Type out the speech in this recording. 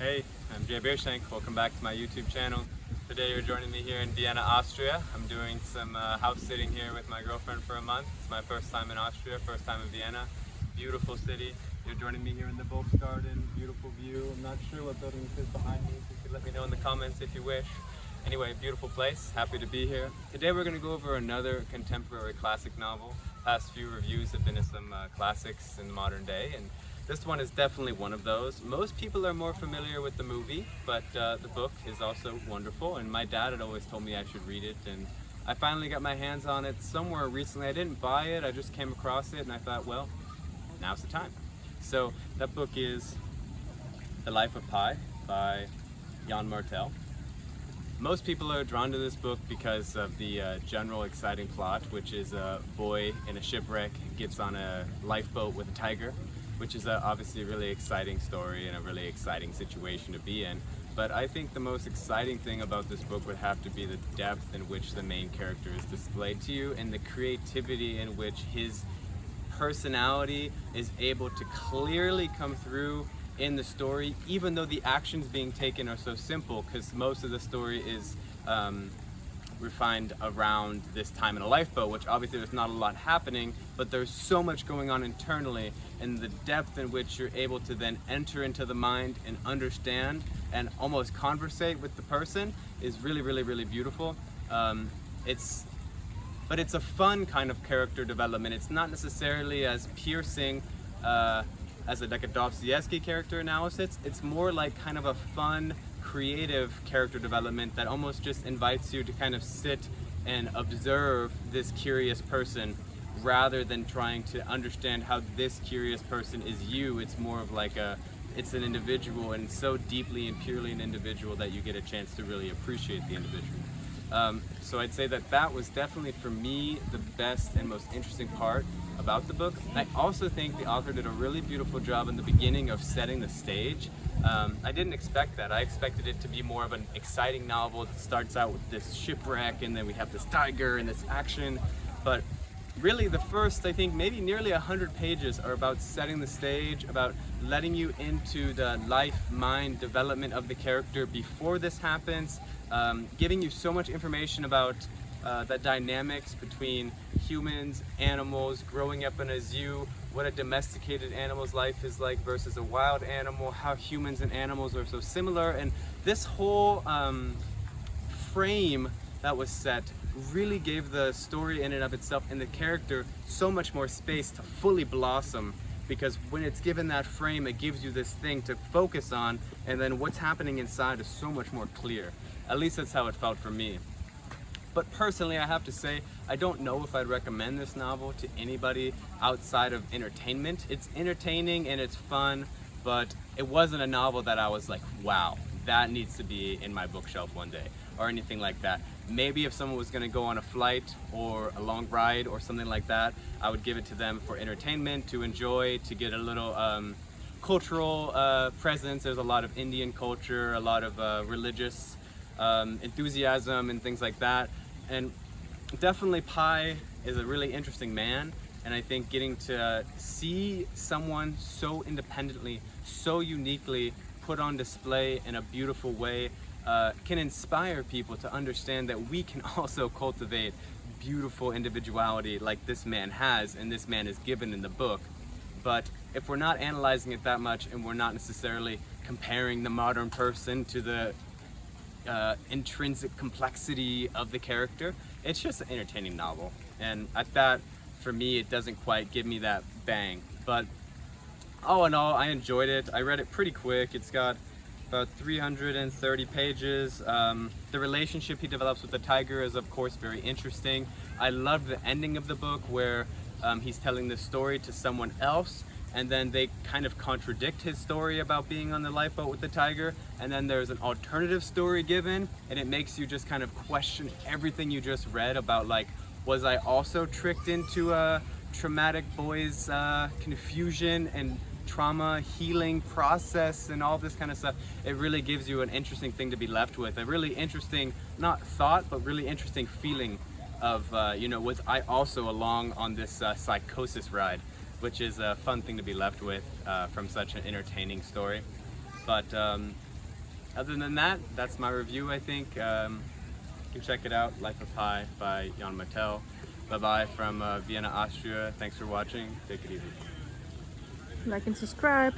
Hey, I'm Jay Beershank. Welcome back to my YouTube channel. Today you're joining me here in Vienna, Austria. I'm doing some house sitting here with my girlfriend for a month. It's my first time in Austria, first time in Vienna. Beautiful city. You're joining me here in the VolksGarten. Beautiful view. I'm not sure what building this is behind me, so you can let me know in the comments if you wish. Anyway, beautiful place. Happy to be here. Today we're going to go over another contemporary classic novel. Past few reviews have been of some classics in the modern day, and this one is definitely one of those. Most people are more familiar with the movie, but the book is also wonderful, and my dad had always told me I should read it, and I finally got my hands on it somewhere recently. I didn't buy it, I just came across it, and I thought, well, now's the time. So that book is The Life of Pi by Yann Martel. Most people are drawn to this book because of the general exciting plot, which is a boy in a shipwreck gets on a lifeboat with a tiger, which is obviously a really exciting story and a really exciting situation to be in. But I think the most exciting thing about this book would have to be the depth in which the main character is displayed to you and the creativity in which his personality is able to clearly come through in the story, even though the actions being taken are so simple, because most of the story is refined around this time in a lifeboat, which obviously there's not a lot happening, but there's so much going on internally, and the depth in which you're able to then enter into the mind and understand and almost conversate with the person is really, really, really beautiful. But it's a fun kind of character development. It's not necessarily as piercing as like a Dostoevsky character analysis. It's more like kind of a fun, creative character development that almost just invites you to kind of sit and observe this curious person rather than trying to understand how this curious person is you. It's more of like it's an individual, and so deeply and purely an individual that you get a chance to really appreciate the individual. So I'd say that was definitely for me the best and most interesting part about the book. I also think the author did a really beautiful job in the beginning of setting the stage. I didn't expect that. I expected it to be more of an exciting novel that starts out with this shipwreck and then we have this tiger and this action. But really the first, I think, maybe nearly 100 pages are about setting the stage, about letting you into the life-mind development of the character before this happens, giving you so much information about the dynamics between humans, animals, growing up in a zoo, what a domesticated animal's life is like versus a wild animal, how humans and animals are so similar. And this whole frame that was set really gave the story in and of itself and the character so much more space to fully blossom, because when it's given that frame, it gives you this thing to focus on, and then what's happening inside is so much more clear. At least that's how it felt for me. But personally, I have to say, I don't know if I'd recommend this novel to anybody outside of entertainment. It's entertaining and it's fun, but it wasn't a novel that I was like, wow, that needs to be in my bookshelf one day, or anything like that. Maybe if someone was gonna go on a flight or a long ride or something like that, I would give it to them for entertainment, to enjoy, to get a little cultural presence. There's a lot of Indian culture, a lot of religious enthusiasm and things like that. And definitely Pi is a really interesting man, and I think getting to see someone so independently, so uniquely put on display in a beautiful way can inspire people to understand that we can also cultivate beautiful individuality like this man has and this man is given in the book. But if we're not analyzing it that much and we're not necessarily comparing the modern person to the intrinsic complexity of the character, it's just an entertaining novel. And at that, for me, it doesn't quite give me that bang. But all in all, I enjoyed it. I read it pretty quick. It's got about 330 pages. The relationship he develops with the tiger is of course very interesting. I love the ending of the book where he's telling the story to someone else, and then they kind of contradict his story about being on the lifeboat with the tiger, and then there's an alternative story given, and it makes you just kind of question everything you just read about, like, was I also tricked into a traumatic boy's confusion and trauma healing process and all this kind of stuff. It really gives you an interesting thing to be left with, a really interesting, not thought, but really interesting feeling of, was I also along on this psychosis ride, which is a fun thing to be left with from such an entertaining story. But other than that, that's my review, I think. You can check it out, Life of Pi by Yann Martel. Bye-bye from Vienna, Austria. Thanks for watching. Take it easy. Like and subscribe.